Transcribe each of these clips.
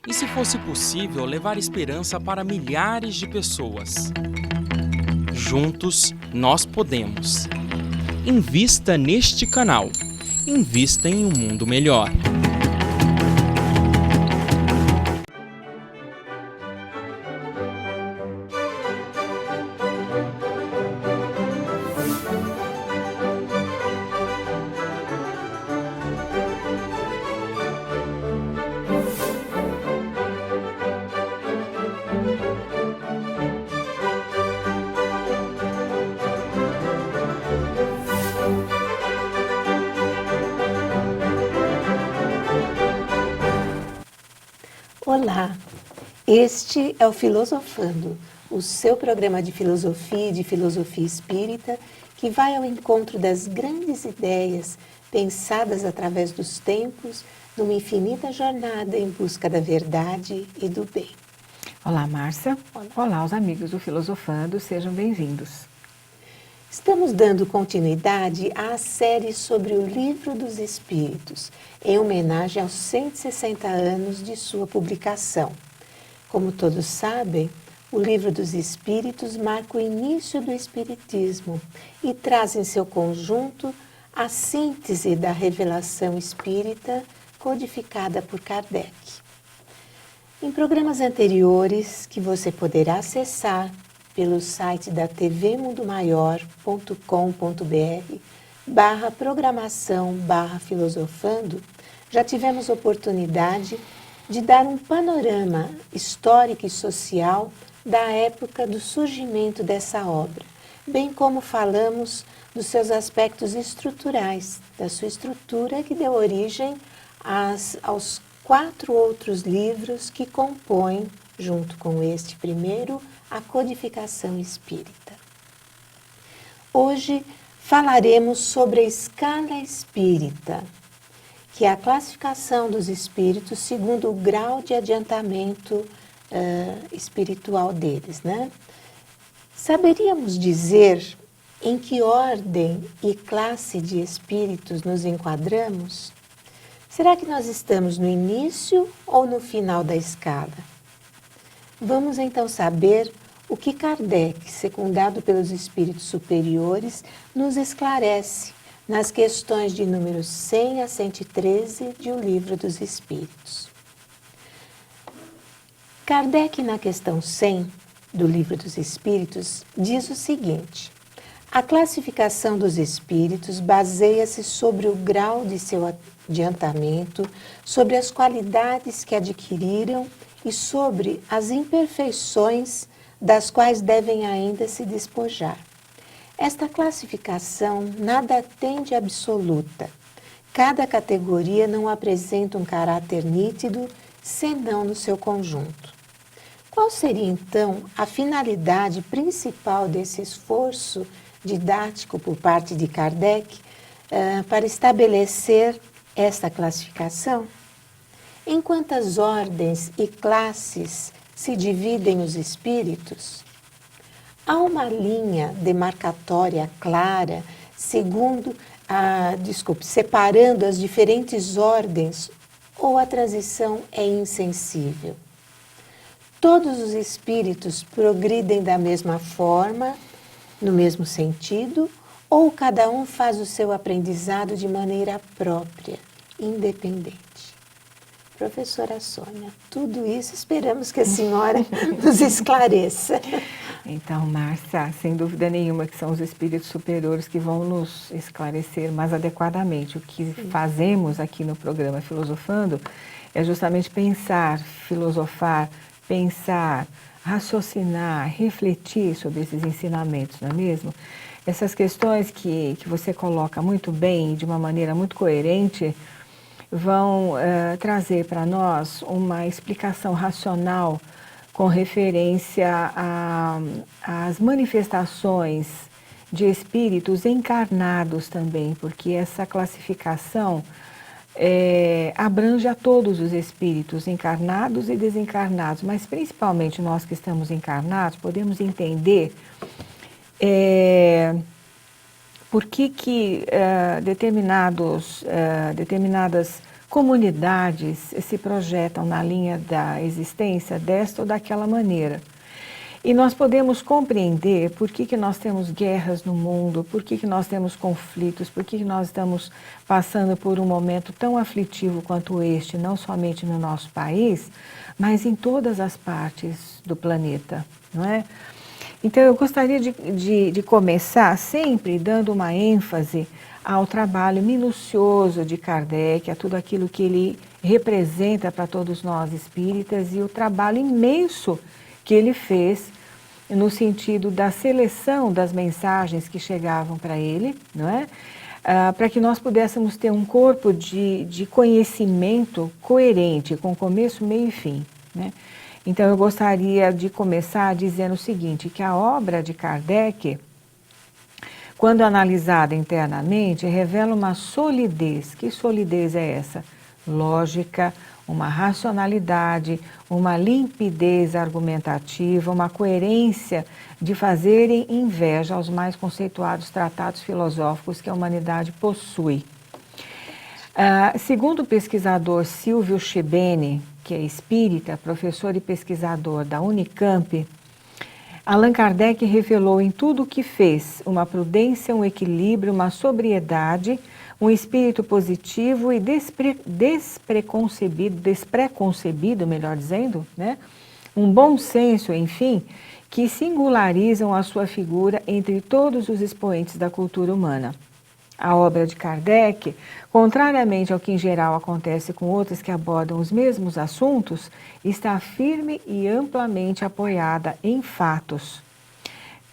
E se fosse possível levar esperança para milhares de pessoas? Juntos, nós podemos. Invista neste canal. Invista em um mundo melhor. Olá, este é o Filosofando, o seu programa de filosofia e de filosofia espírita que vai ao encontro das grandes ideias pensadas através dos tempos numa infinita jornada em busca da verdade e do bem. Olá, Márcia. Olá, os amigos do Filosofando, sejam bem-vindos. Estamos dando continuidade à série sobre o Livro dos Espíritos, em homenagem aos 160 anos de sua publicação. Como todos sabem, o Livro dos Espíritos marca o início do Espiritismo e traz em seu conjunto a síntese da revelação espírita codificada por Kardec. Em programas anteriores, que você poderá acessar pelo site da tvmundomaior.com.br/programação/filosofando, já tivemos oportunidade de dar um panorama histórico e social da época do surgimento dessa obra, bem como falamos dos seus aspectos estruturais, da sua estrutura que deu origem aos 4 outros livros que compõem, junto com este primeiro, a codificação espírita. Hoje falaremos sobre a escala espírita, que é a classificação dos espíritos segundo o grau de adiantamento espiritual deles, né? Saberíamos dizer em que ordem e classe de espíritos nos enquadramos? Será que nós estamos no início ou no final da escala? Vamos então saber o que Kardec, secundado pelos espíritos superiores, nos esclarece nas questões de números 100 a 113 de O Livro dos Espíritos. Kardec, na questão 100 do Livro dos Espíritos, diz o seguinte: a classificação dos espíritos baseia-se sobre o grau de seu adiantamento, sobre as qualidades que adquiriram e sobre as imperfeições das quais devem ainda se despojar. Esta classificação nada tem de absoluta. Cada categoria não apresenta um caráter nítido, senão no seu conjunto. Qual seria, então, a finalidade principal desse esforço didático por parte de Kardec para estabelecer esta classificação? Em quantas ordens e classes se dividem os espíritos? Há uma linha demarcatória clara, separando as diferentes ordens, ou a transição é insensível? Todos os espíritos progridem da mesma forma, no mesmo sentido, ou cada um faz o seu aprendizado de maneira própria, independente? Professora Sônia, tudo isso esperamos que a senhora nos esclareça. Então, Márcia, sem dúvida nenhuma que são os espíritos superiores que vão nos esclarecer mais adequadamente. O que fazemos aqui no programa Filosofando é justamente pensar, filosofar, raciocinar, refletir sobre esses ensinamentos, não é mesmo? Essas questões que você coloca muito bem, de uma maneira muito coerente, vão trazer para nós uma explicação racional com referência às manifestações de espíritos encarnados também, porque essa classificação abrange a todos os espíritos, encarnados e desencarnados, mas principalmente nós que estamos encarnados, podemos entender por que determinadas comunidades se projetam na linha da existência desta ou daquela maneira. E nós podemos compreender por que nós temos guerras no mundo, por que nós temos conflitos, por que nós estamos passando por um momento tão aflitivo quanto este, não somente no nosso país, mas em todas as partes do planeta, não é? Então eu gostaria de começar sempre dando uma ênfase ao trabalho minucioso de Kardec, a tudo aquilo que ele representa para todos nós espíritas e o trabalho imenso que ele fez no sentido da seleção das mensagens que chegavam para ele, não é? Para que nós pudéssemos ter um corpo de conhecimento coerente, com começo, meio e fim, né? Então eu gostaria de começar dizendo o seguinte, que a obra de Kardec, quando analisada internamente, revela uma solidez. Que solidez é essa? Lógica, uma racionalidade, uma limpidez argumentativa, uma coerência de fazerem inveja aos mais conceituados tratados filosóficos que a humanidade possui. Segundo o pesquisador Silvio Schebene, que é espírita, professor e pesquisador da Unicamp, Allan Kardec revelou em tudo o que fez uma prudência, um equilíbrio, uma sobriedade, um espírito positivo e despreconcebido, melhor dizendo, né? Um bom senso, enfim, que singularizam a sua figura entre todos os expoentes da cultura humana. A obra de Kardec, contrariamente ao que em geral acontece com outras que abordam os mesmos assuntos, está firme e amplamente apoiada em fatos,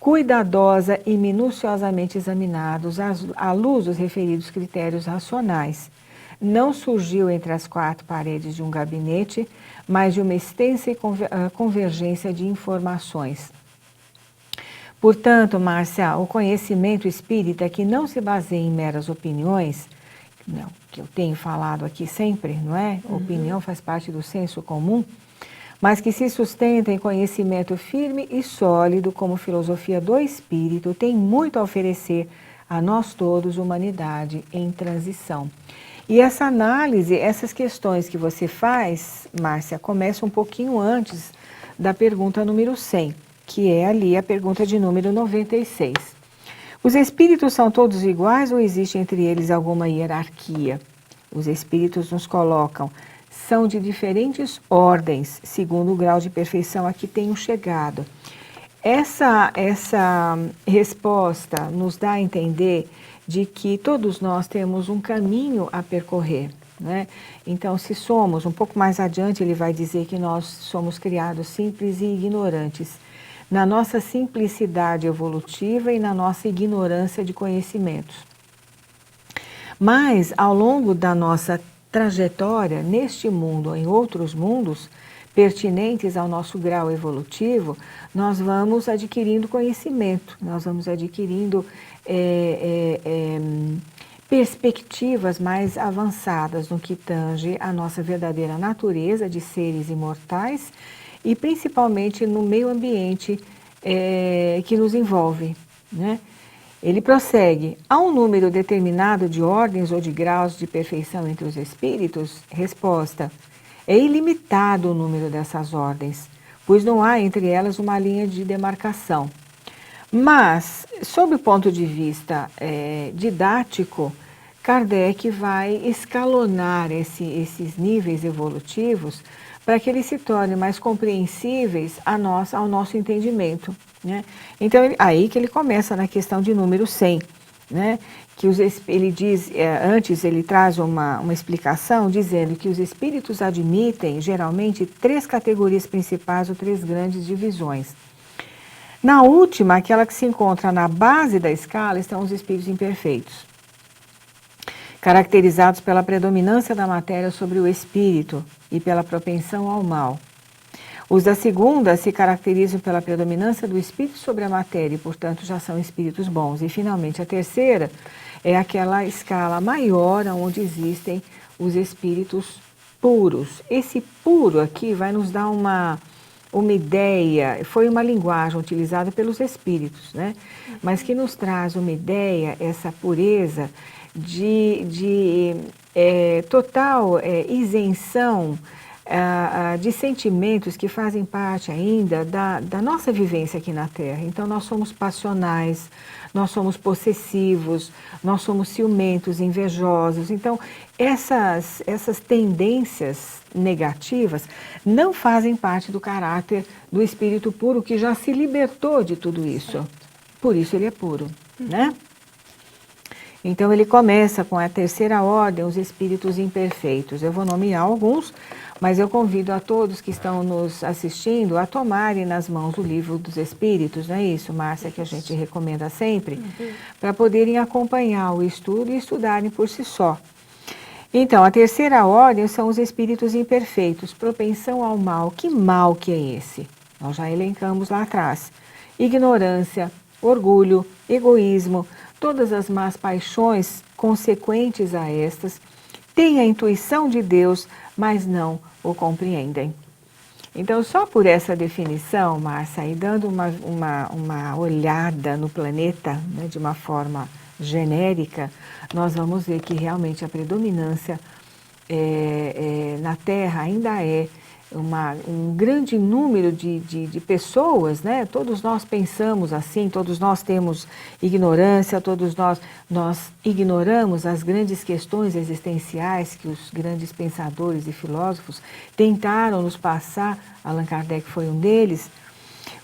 cuidadosa e minuciosamente examinados à luz dos referidos critérios racionais. Não surgiu entre as quatro paredes de um gabinete, mas de uma extensa convergência de informações. Portanto, Márcia, o conhecimento espírita que não se baseia em meras opiniões, não, que eu tenho falado aqui sempre, não é? Opinião faz parte do senso comum, mas que se sustenta em conhecimento firme e sólido como filosofia do espírito, tem muito a oferecer a nós todos, humanidade em transição. E essa análise, essas questões que você faz, Márcia, começam um pouquinho antes da pergunta número 100, que é ali a pergunta de número 96. Os espíritos são todos iguais ou existe entre eles alguma hierarquia? Os espíritos nos colocam, são de diferentes ordens, segundo o grau de perfeição a que tenham chegado. Essa resposta nos dá a entender de que todos nós temos um caminho a percorrer, né? Então, se somos, um pouco mais adiante ele vai dizer que nós somos criados simples e ignorantes, na nossa simplicidade evolutiva e na nossa ignorância de conhecimentos. Mas, ao longo da nossa trajetória, neste mundo ou em outros mundos, pertinentes ao nosso grau evolutivo, nós vamos adquirindo conhecimento, nós vamos adquirindo perspectivas mais avançadas no que tange a nossa verdadeira natureza de seres imortais e principalmente no meio ambiente que nos envolve, né? Ele prossegue, há um número determinado de ordens ou de graus de perfeição entre os espíritos? Resposta, é ilimitado o número dessas ordens, pois não há entre elas uma linha de demarcação. Mas, sob o ponto de vista didático, Kardec vai escalonar esses níveis evolutivos para que eles se tornem mais compreensíveis ao nosso entendimento, né? Então, aí que ele começa na questão de número 100, né? Que ele diz, antes ele traz uma explicação dizendo que os espíritos admitem, geralmente, 3 categorias principais ou 3 grandes divisões. Na última, aquela que se encontra na base da escala, estão os espíritos imperfeitos, caracterizados pela predominância da matéria sobre o espírito e pela propensão ao mal. Os da segunda se caracterizam pela predominância do espírito sobre a matéria e, portanto, já são espíritos bons. E, finalmente, a terceira é aquela escala maior onde existem os espíritos puros. Esse puro aqui vai nos dar uma ideia, foi uma linguagem utilizada pelos espíritos, né? Mas que nos traz uma ideia, essa pureza, total isenção de sentimentos que fazem parte ainda da nossa vivência aqui na Terra. Então, nós somos passionais, nós somos possessivos, nós somos ciumentos, invejosos. Então, essas tendências negativas não fazem parte do caráter do espírito puro, que já se libertou de tudo isso. Por isso ele é puro, né? Então, ele começa com a terceira ordem, os espíritos imperfeitos. Eu vou nomear alguns, mas eu convido a todos que estão nos assistindo a tomarem nas mãos o livro dos Espíritos, não é isso, Márcia, que a gente recomenda sempre, para poderem acompanhar o estudo e estudarem por si só. Então, a terceira ordem são os espíritos imperfeitos, propensão ao mal. Que mal que é esse? Nós já elencamos lá atrás. Ignorância, orgulho, egoísmo, todas as más paixões consequentes a estas, têm a intuição de Deus, mas não o compreendem. Então, só por essa definição, Márcia, e dando uma olhada no planeta, né, de uma forma genérica, nós vamos ver que realmente a predominância na Terra ainda é um grande número de pessoas, né? Todos nós pensamos assim, todos nós temos ignorância, todos nós ignoramos as grandes questões existenciais que os grandes pensadores e filósofos tentaram nos passar. Allan Kardec foi um deles.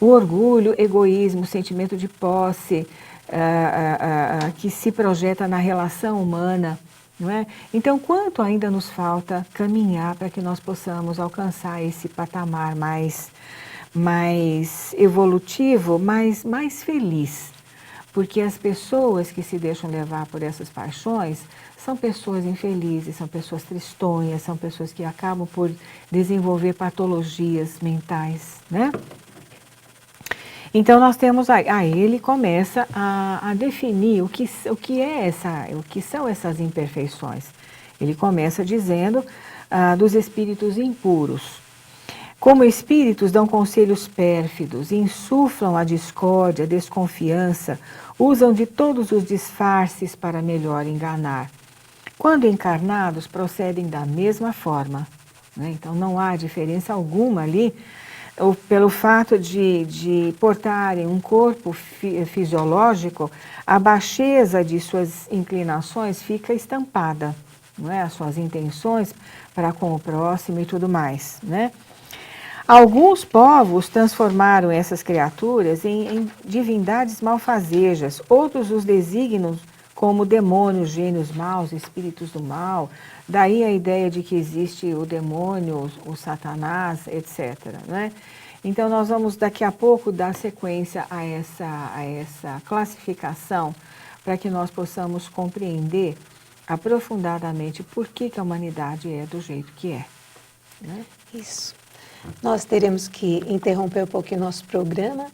O orgulho, egoísmo, sentimento de posse, que se projeta na relação humana, não é? Então, quanto ainda nos falta caminhar para que nós possamos alcançar esse patamar mais evolutivo, mais feliz? Porque as pessoas que se deixam levar por essas paixões são pessoas infelizes, são pessoas tristonhas, são pessoas que acabam por desenvolver patologias mentais, né? Então, nós temos ele começa a definir o que são essas imperfeições. Ele começa dizendo dos espíritos impuros. Como espíritos dão conselhos pérfidos, insuflam a discórdia, a desconfiança, usam de todos os disfarces para melhor enganar. Quando encarnados, procedem da mesma forma, né? Então, não há diferença alguma ali, pelo fato de portarem um corpo fisiológico, a baixeza de suas inclinações fica estampada, não é? As suas intenções para com o próximo e tudo mais, né? Alguns povos transformaram essas criaturas em divindades malfazejas, outros os designam como demônios, gênios maus, espíritos do mal. Daí a ideia de que existe o demônio, o Satanás, etc. Né? Então, nós vamos daqui a pouco dar sequência a essa classificação para que nós possamos compreender aprofundadamente por que a humanidade é do jeito que é. Né? Isso. Nós teremos que interromper um pouquinho o nosso programa,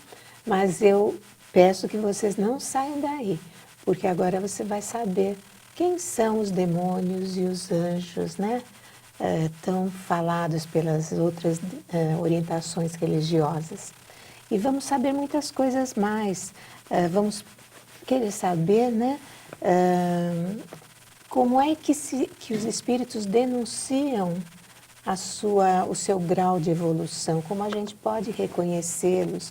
mas eu peço que vocês não saiam daí, porque agora você vai saber quem são os demônios e os anjos, né? Tão falados pelas outras orientações religiosas. E vamos saber muitas coisas mais. Vamos querer saber, né? Como é que os espíritos denunciam o seu grau de evolução, como a gente pode reconhecê-los.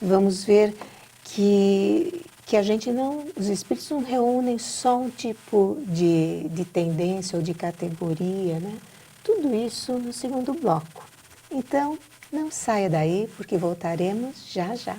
Vamos ver que os espíritos não reúnem só um tipo de tendência ou de categoria, né? Tudo isso no segundo bloco. Então, não saia daí, porque voltaremos já já.